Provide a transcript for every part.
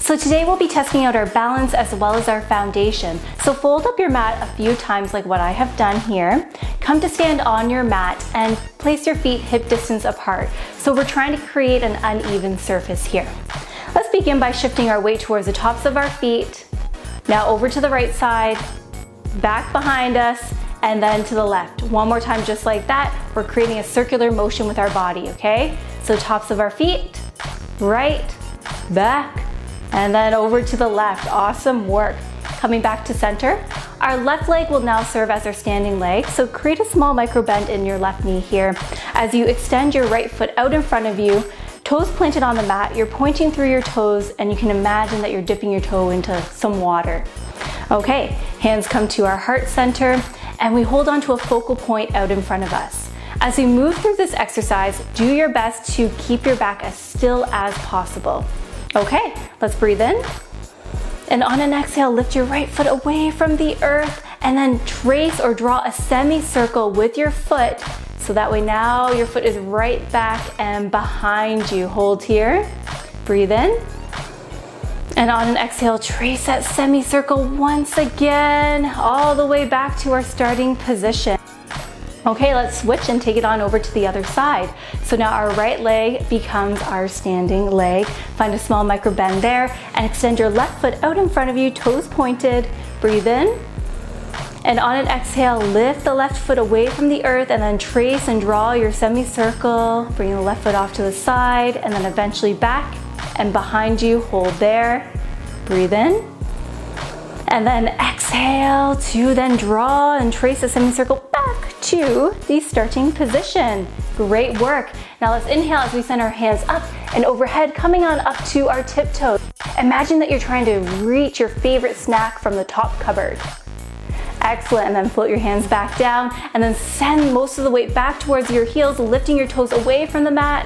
So today we'll be testing out our balance as well as our foundation. So fold up your mat a few times like what I have done here. Come to stand on your mat and place your feet hip distance apart. So we're trying to create an uneven surface here. Let's begin by shifting our weight towards the tops of our feet. Now over to the right side, back behind us, and then to the left. One more time just like that. We're creating a circular motion with our body, okay? So tops of our feet, right, back, and then over to the left. Awesome work. Coming back to center. Our left leg will now serve as our standing leg. So create a small micro bend in your left knee here. As you extend your right foot out in front of you, toes planted on the mat, you're pointing through your toes and you can imagine that you're dipping your toe into some water. Okay, hands come to our heart center and we hold on to a focal point out in front of us. As we move through this exercise, do your best to keep your back as still as possible. Okay, let's breathe in. And on an exhale, lift your right foot away from the earth and then trace or draw a semicircle with your foot. So that way now your foot is right back and behind you. Hold here, breathe in. And on an exhale, trace that semicircle once again, all the way back to our starting position. Okay, let's switch and take it on over to the other side. So now our right leg becomes our standing leg. Find a small micro bend there and extend your left foot out in front of you, toes pointed. Breathe in. And on an exhale, lift the left foot away from the earth and then trace and draw your semicircle. Bring the left foot off to the side and then eventually back and behind you. Hold there. Breathe in. And then exhale to then draw and trace a semicircle back to the starting position. Great work. Now let's inhale as we send our hands up and overhead, coming on up to our tiptoes. Imagine that you're trying to reach your favorite snack from the top cupboard. Excellent, and then float your hands back down and then send most of the weight back towards your heels, lifting your toes away from the mat.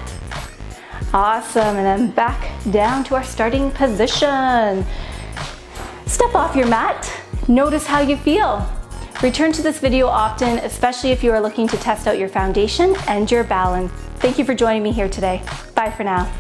Awesome, and then back down to our starting position. Step off your mat, notice how you feel. Return to this video often, especially if you are looking to test out your foundation and your balance. Thank you for joining me here today. Bye for now.